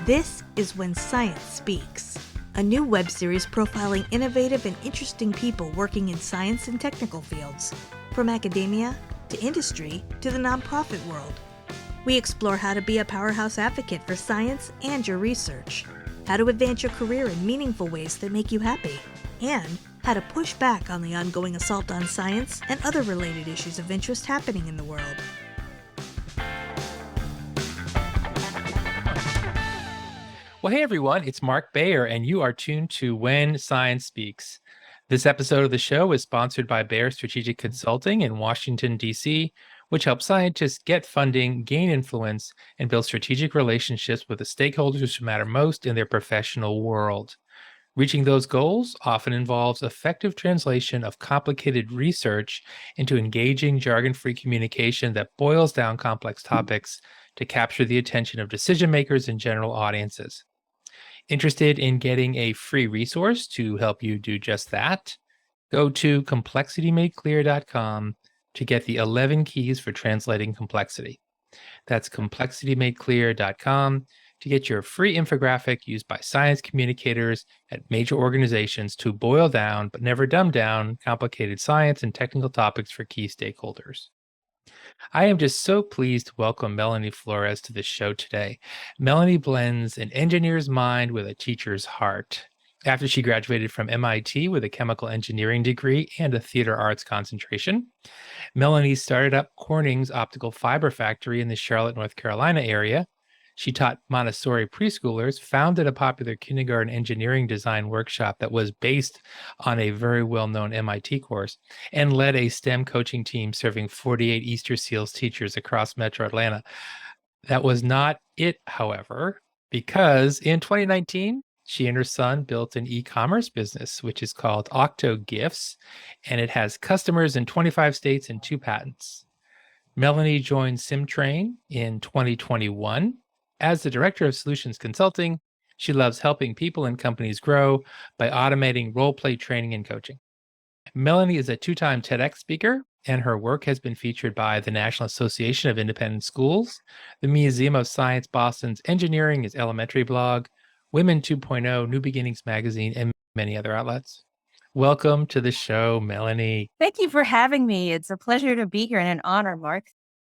This is When Science Speaks, a new web series profiling innovative and interesting people working in science and technical fields, from academia to industry to the nonprofit world. We explore how to be a powerhouse advocate for science and your research, how to advance your career in meaningful ways that make you happy, and how to push back on the ongoing assault on science and other related issues of interest happening in the world. Well, hey everyone, it's Mark Bayer, and you are tuned to When Science Speaks. This episode of the show is sponsored by Bayer Strategic Consulting in Washington, D.C., which helps scientists get funding, gain influence, and build strategic relationships with the stakeholders who matter most in their professional world. Reaching those goals often involves effective translation of complicated research into engaging, jargon-free communication that boils down complex topics to capture the attention of decision makers and general audiences. Interested in getting a free resource to help you do just that? Go to complexitymadeclear.com to get the 11 keys for translating complexity. That's complexitymadeclear.com to get your free infographic used by science communicators at major organizations to boil down, but never dumb down, complicated science and technical topics for key stakeholders. I am just so pleased to welcome Melanie Flores to the show today. Melanie blends an engineer's mind with a teacher's heart. After she graduated from MIT with a chemical engineering degree and a theater arts concentration, Melanie started up Corning's optical fiber factory in the Charlotte, North Carolina area. She taught Montessori preschoolers, founded a popular kindergarten engineering design workshop that was based on a very well-known MIT course, and led a STEM coaching team serving 48 Easter Seals teachers across Metro Atlanta. That was not it, however, because in 2019, she and her son built an e-commerce business, which is called Octo Gifts, and it has customers in 25 states and 2 patents. Melanie joined SymTrain in 2021. As the Director of Solutions Consulting, she loves helping people and companies grow by automating role-play training and coaching. Melanie is a 2-time TEDx speaker, and her work has been featured by the National Association of Independent Schools, the Museum of Science Boston's Engineering is Elementary blog, Women 2.0, New Beginnings magazine, and many other outlets. Welcome to the show, Melanie. Thank you for having me. It's a pleasure to be here and an honor, Mark.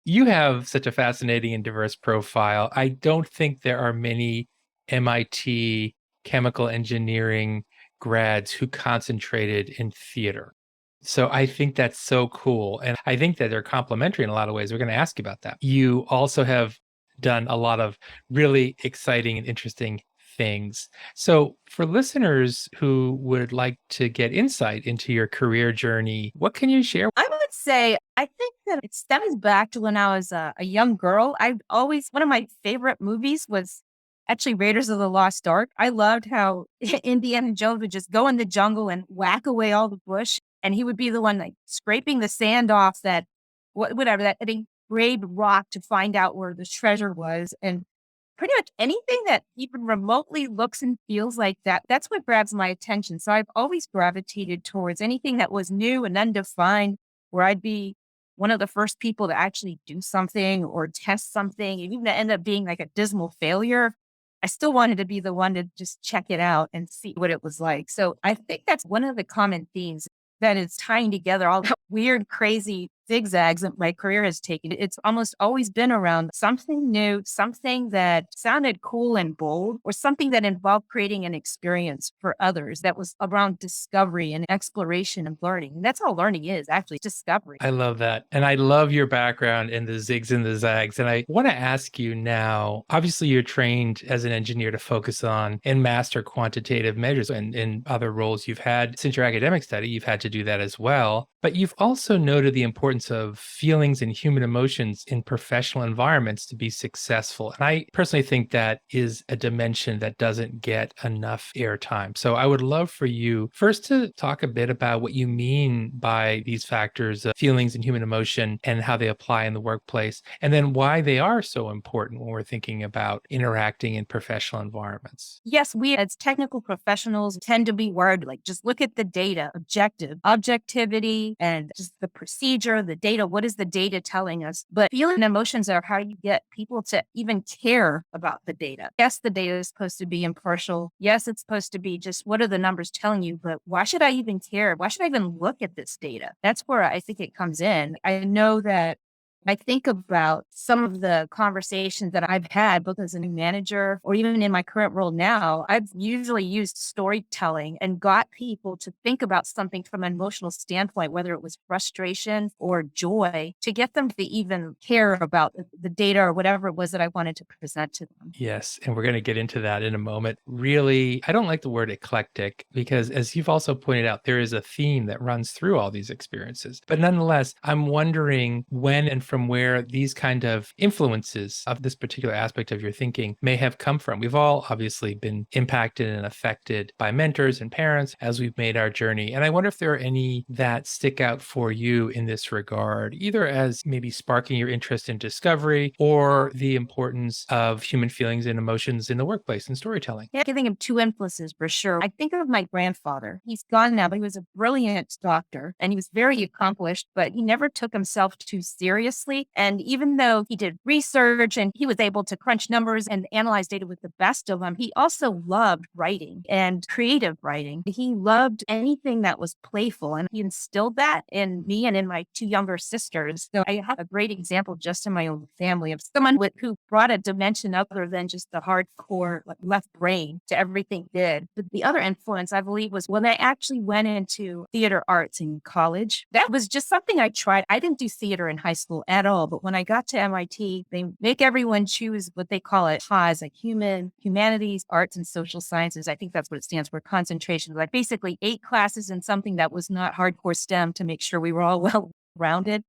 You have such a fascinating and diverse profile. I don't think there are many MIT chemical engineering grads who concentrated in theater. So I think that's so cool. And I think that they're complementary in a lot of ways. We're going to ask you about that. You also have done a lot of really exciting and interesting things. So for listeners who would like to get insight into your career journey, what can you share? I would say, I think that it stems back to when I was a young girl. One of my favorite movies was actually Raiders of the Lost Ark. I loved how Indiana Jones would just go in the jungle and whack away all the bush. And he would be the one like scraping the sand off that engraved rock to find out where the treasure was. And pretty much anything that even remotely looks and feels like that, that's what grabs my attention. So I've always gravitated towards anything that was new and undefined, where I'd be one of the first people to actually do something or test something, and even to end up being like a dismal failure. I still wanted to be the one to just check it out and see what it was like. So I think that's one of the common themes that is tying together all the weird, crazy zigzags that my career has taken. It's almost always been around something new, something that sounded cool and bold, or something that involved creating an experience for others that was around discovery and exploration and learning. And that's all learning is, actually, discovery. I love that. And I love your background in the zigs and the zags. And I want to ask you now, obviously you're trained as an engineer to focus on and master quantitative measures, and in other roles you've had since your academic study, you've had to do that as well. But you've also noted the importance of feelings and human emotions in professional environments to be successful. And I personally think that is a dimension that doesn't get enough airtime. So I would love for you first to talk a bit about what you mean by these factors of feelings and human emotion and how they apply in the workplace, and then why they are so important when we're thinking about interacting in professional environments. Yes, we as technical professionals tend to be worried, like, just look at the data, objectivity, and just the procedure, the data. What is the data telling us? But feeling and emotions are how you get people to even care about the data. Yes, the data is supposed to be impartial. Yes, it's supposed to be just what are the numbers telling you? But why should I even care? Why should I even look at this data? That's where I think it comes in. I know that I think about some of the conversations that I've had, both as a new manager or even in my current role now. I've usually used storytelling and got people to think about something from an emotional standpoint, whether it was frustration or joy, to get them to even care about the data or whatever it was that I wanted to present to them. Yes, and we're going to get into that in a moment. Really, I don't like the word eclectic because, as you've also pointed out, there is a theme that runs through all these experiences. But nonetheless, I'm wondering when and from where these kind of influences of this particular aspect of your thinking may have come from. We've all obviously been impacted and affected by mentors and parents as we've made our journey. And I wonder if there are any that stick out for you in this regard, either as maybe sparking your interest in discovery or the importance of human feelings and emotions in the workplace and storytelling. Yeah, I can think of two influences for sure. I think of my grandfather. He's gone now, but he was a brilliant doctor and he was very accomplished, but he never took himself too seriously. And even though he did research and he was able to crunch numbers and analyze data with the best of them, he also loved writing and creative writing. He loved anything that was playful, and he instilled that in me and in my two younger sisters. So I have a great example just in my own family of someone who brought a dimension other than just the hardcore left brain to everything he did. But the other influence, I believe, was when I actually went into theater arts in college. That was just something I tried. I didn't do theater in high school at all, but when I got to MIT, they make everyone choose what they call it HAS, like humanities, arts, and social sciences. I think that's what it stands for, concentration. Like basically 8 classes in something that was not hardcore STEM to make sure we were all well-rounded.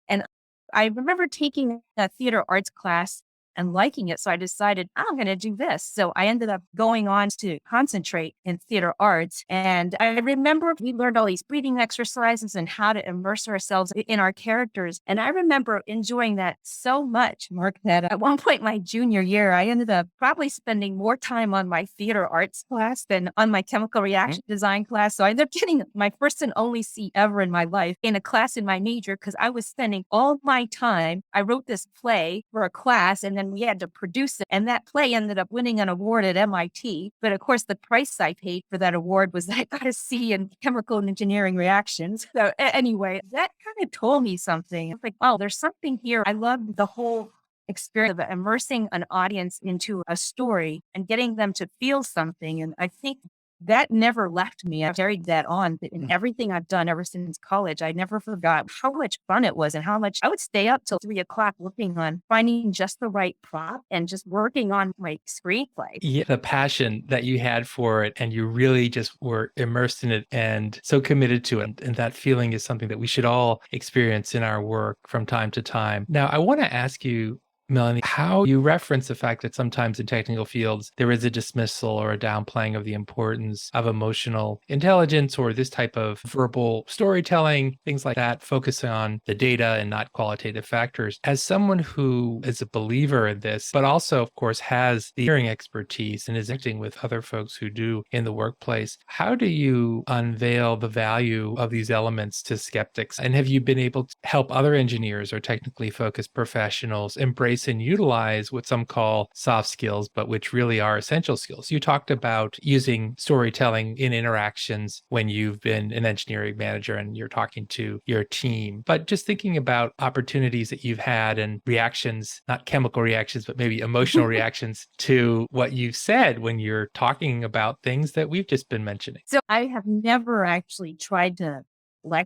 And I remember taking a theater arts class and liking it. So I decided I'm going to do this. So I ended up going on to concentrate in theater arts. And I remember we learned all these breathing exercises and how to immerse ourselves in our characters. And I remember enjoying that so much, Mark, that at one point my junior year, I ended up probably spending more time on my theater arts class than on my chemical reaction design class. So I ended up getting my first and only C ever in my life in a class in my major because I was spending all my time. I wrote this play for a class and then we had to produce it. And that play ended up winning an award at MIT. But of course, the price I paid for that award was that I got a C in chemical and engineering reactions. So anyway, that kind of told me something. I was like, oh, there's something here. I loved the whole experience of immersing an audience into a story and getting them to feel something. And I think that never left me. I carried that on in everything I've done ever since college. I never forgot how much fun it was and how much I would stay up till 3 o'clock working on finding just the right prop and just working on my screenplay. Yeah, the passion that you had for it, and you really just were immersed in it and so committed to it. And that feeling is something that we should all experience in our work from time to time. Now, I want to ask you, Melanie, how you reference the fact that sometimes in technical fields, there is a dismissal or a downplaying of the importance of emotional intelligence or this type of verbal storytelling, things like that, focusing on the data and not qualitative factors. As someone who is a believer in this, but also, of course, has the hearing expertise and is acting with other folks who do in the workplace, how do you unveil the value of these elements to skeptics? And have you been able to help other engineers or technically focused professionals embrace and utilize what some call soft skills, but which really are essential skills? You talked about using storytelling in interactions when you've been an engineering manager and you're talking to your team, but just thinking about opportunities that you've had and reactions, not chemical reactions, but maybe emotional reactions to what you've said when you're talking about things that we've just been mentioning. So I have never actually tried to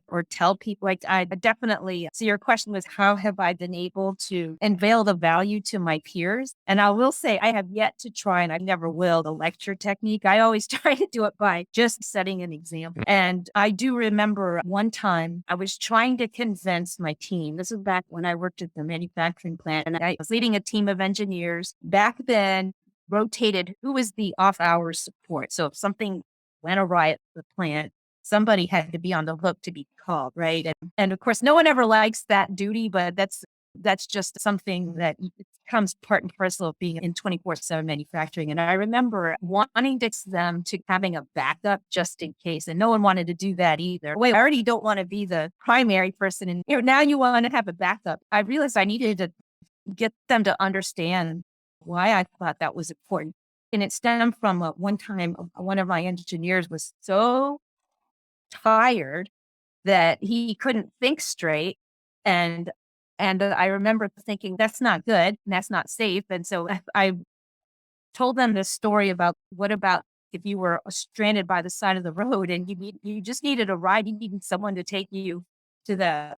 or tell people. Like I definitely, so your question was, how have I been able to unveil the value to my peers? And I will say I have yet to try, and I never will, the lecture technique. I always try to do it by just setting an example. And I do remember one time I was trying to convince my team. This was back when I worked at the manufacturing plant, and I was leading a team of engineers. Back then, rotated who was the off-hours support. So if something went awry at the plant, somebody had to be on the hook to be called, right? And of course, no one ever likes that duty, but that's That's just something that it becomes part and parcel of being in 24/7 manufacturing. And I remember wanting to fix them to having a backup just in case. And no one wanted to do that either. Wait, I already don't want to be the primary person. And now you want to have a backup. I realized I needed to get them to understand why I thought that was important. And it stemmed from one time, one of my engineers was so tired that he couldn't think straight. And I remember thinking, that's not good, and that's not safe. And so I told them this story about what about if you were stranded by the side of the road and you just needed a ride, you needed someone to take you to the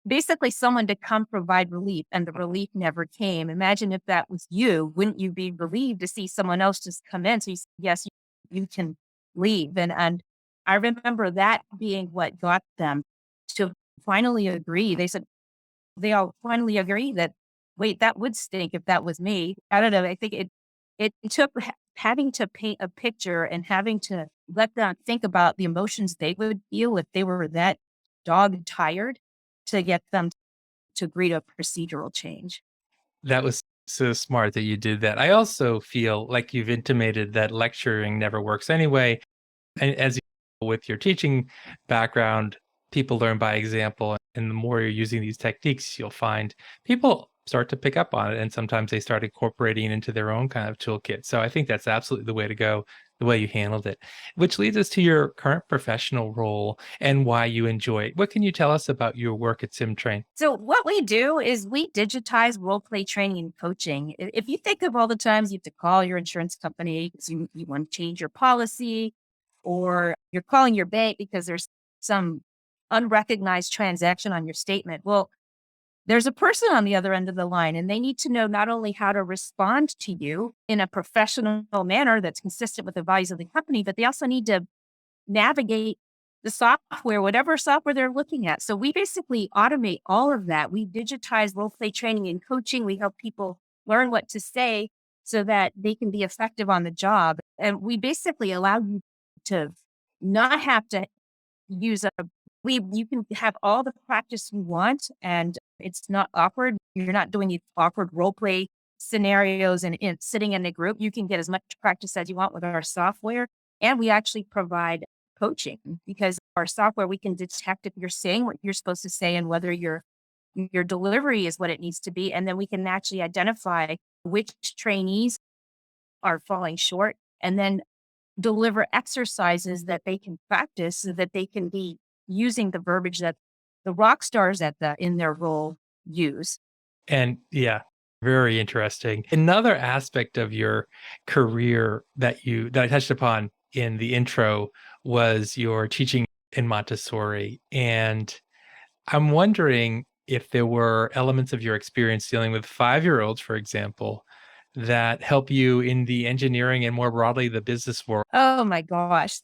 basically someone to come provide relief, and the relief never came. Imagine if that was you, wouldn't you be relieved to see someone else just come in? So you said, yes, you can leave. And I remember that being what got them to finally agree. They all finally agree that, wait, that would stink if that was me. I don't know. I think it took having to paint a picture and having to let them think about the emotions they would feel if they were that dog tired to get them to agree to a procedural change. That was so smart that you did that. I also feel like you've intimated that lecturing never works anyway. And as you with your teaching background, people learn by example. And the more you're using these techniques, you'll find people start to pick up on it. And sometimes they start incorporating it into their own kind of toolkit. So I think that's absolutely the way to go, the way you handled it, which leads us to your current professional role and why you enjoy it. What can you tell us about your work at SymTrain? So what we do is we digitize role play training and coaching. If you think of all the times you have to call your insurance company because you want to change your policy, or you're calling your bank because there's some unrecognized transaction on your statement. Well, there's a person on the other end of the line, and they need to know not only how to respond to you in a professional manner that's consistent with the values of the company, but they also need to navigate the software, whatever software they're looking at. So we basically automate all of that. We digitize role play training and coaching. We help people learn what to say so that they can be effective on the job. And we basically allow you to not have to use a you can have all the practice you want, and it's not awkward. You're not doing these awkward role play scenarios and sitting in a group. You can get as much practice as you want with our software. And we actually provide coaching because our software, we can detect if you're saying what you're supposed to say and whether your delivery is what it needs to be. And then we can actually identify which trainees are falling short and then deliver exercises that they can practice so that they can be using the verbiage that the rock stars in their role use. And yeah, very interesting. Another aspect of your career that I touched upon in the intro was your teaching in Montessori. And I'm wondering if there were elements of your experience dealing with 5-year-olds, for example, that help you in the engineering and more broadly the business world. Oh my gosh.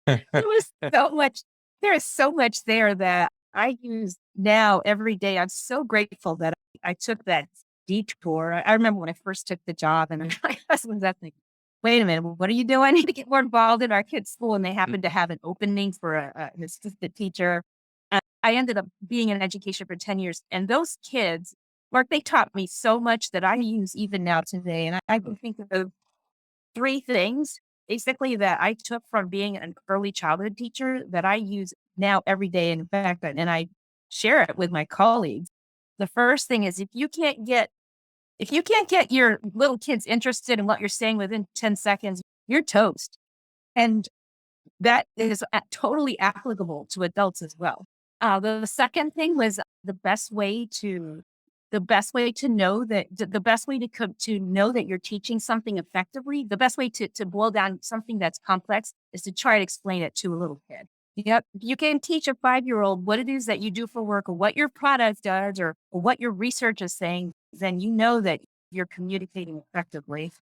There was so much, there is so much there that I use now every day. I'm so grateful that I took that detour. I remember when I first took the job and my husband's asking, wait a minute, what are you doing? I need to get more involved in our kids' school. And they happened to have an opening for an assistant teacher. And I ended up being in education for 10 years. And those kids, Mark, they taught me so much that I use even now today. And I can think of 3 things basically that I took from being an early childhood teacher that I use now every day. In fact, and I share it with my colleagues. The first thing is if you can't get your little kids interested in what you're saying within 10 seconds, you're toast. And that is totally applicable to adults as well. The second thing was the best way to know that the best way to know that you're teaching something effectively, the best way to boil down something that's complex is to try to explain it to a little kid. Yep. You can teach a 5-year-old what it is that you do for work or what your product does or what your research is saying, then you know that you're communicating effectively.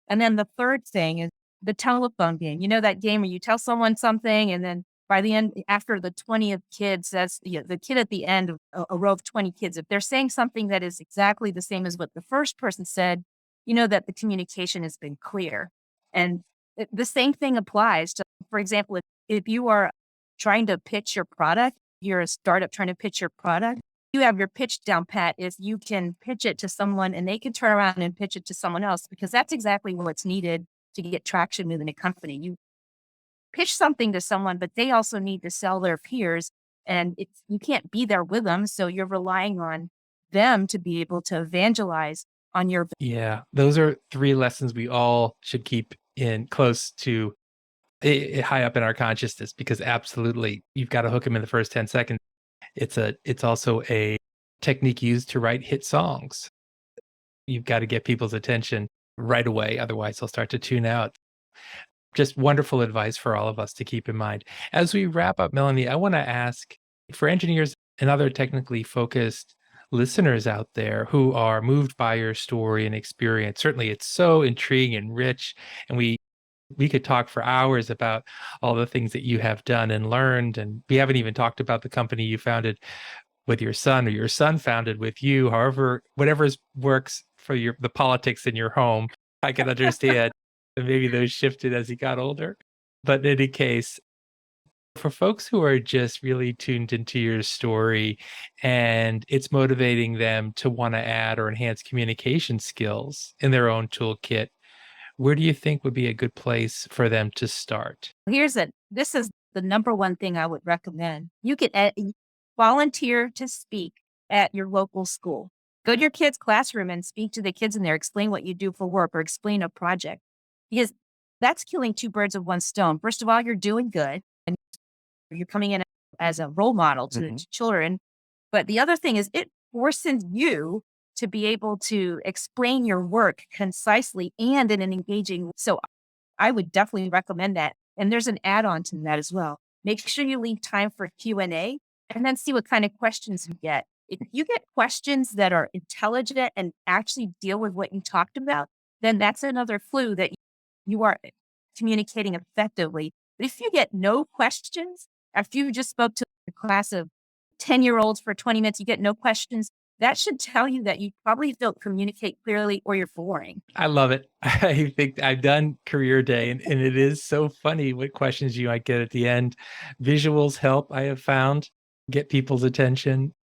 And then the third thing is the telephone game. You know that game where you tell someone something and then by the end, after the 20th kid says, the kid at the end of a row of 20 kids, if they're saying something that is exactly the same as what the first person said, you know that the communication has been clear. And the same thing applies to, for example, if you are trying to pitch your product, you're a startup trying to pitch your product, you have your pitch down pat is you can pitch it to someone and they can turn around and pitch it to someone else, because that's exactly what's needed to get traction within a company. You pitch something to someone, but they also need to sell their peers, and you can't be there with them. So you're relying on them to be able to evangelize on your. Yeah, those are 3 lessons we all should keep in close to high up in our consciousness, because absolutely you've got to hook them in the first 10 seconds. It's also a technique used to write hit songs. You've got to get people's attention right away, otherwise they'll start to tune out. Just wonderful advice for all of us to keep in mind. As we wrap up, Melanie, I want to ask, for engineers and other technically focused listeners out there who are moved by your story and experience, certainly it's so intriguing and rich, and we could talk for hours about all the things that you have done and learned, and we haven't even talked about the company you founded with your son, or your son founded with you. However, whatever works for the politics in your home, I can understand. And maybe those shifted as he got older. But in any case, for folks who are just really tuned into your story and it's motivating them to want to add or enhance communication skills in their own toolkit, where do you think would be a good place for them to start? This is the number one thing I would recommend. You can volunteer to speak at your local school. Go to your kid's classroom and speak to the kids in there, explain what you do for work or explain a project, because that's killing 2 birds with 1 stone. First of all, you're doing good and you're coming in as a role model to children. But the other thing is it forces you to be able to explain your work concisely and in an engaging. So I would definitely recommend that. And there's an add-on to that as well. Make sure you leave time for Q&A and then see what kind of questions you get. If you get questions that are intelligent and actually deal with what you talked about, then that's another clue that you are communicating effectively. But if you get no questions, after you just spoke to a class of 10-year-olds for 20 minutes, you get no questions, that should tell you that you probably don't communicate clearly or you're boring. I love it. I think I've done career day, and it is so funny what questions you might get at the end. Visuals help, I have found, get people's attention.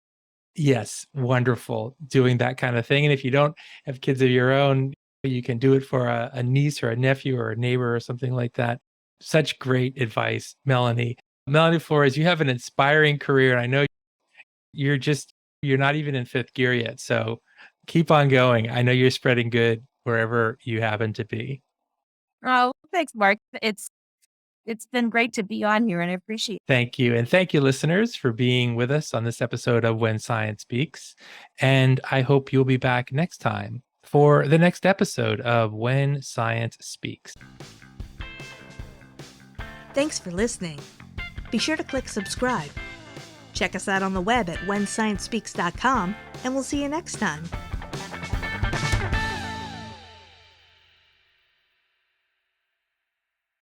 Yes, wonderful doing that kind of thing. And if you don't have kids of your own, you can do it for a niece or a nephew or a neighbor or something like that. Such great advice, Melanie. Melanie Flores, you have an inspiring career, and I know you're not even in 5th gear yet. So keep on going. I know you're spreading good wherever you happen to be. Oh, thanks, Mark. It's been great to be on here, and I appreciate it. Thank you. And thank you, listeners, for being with us on this episode of When Science Speaks. And I hope you'll be back next time for the next episode of When Science Speaks. Thanks for listening. Be sure to click subscribe. Check us out on the web at whensciencespeaks.com, and we'll see you next time.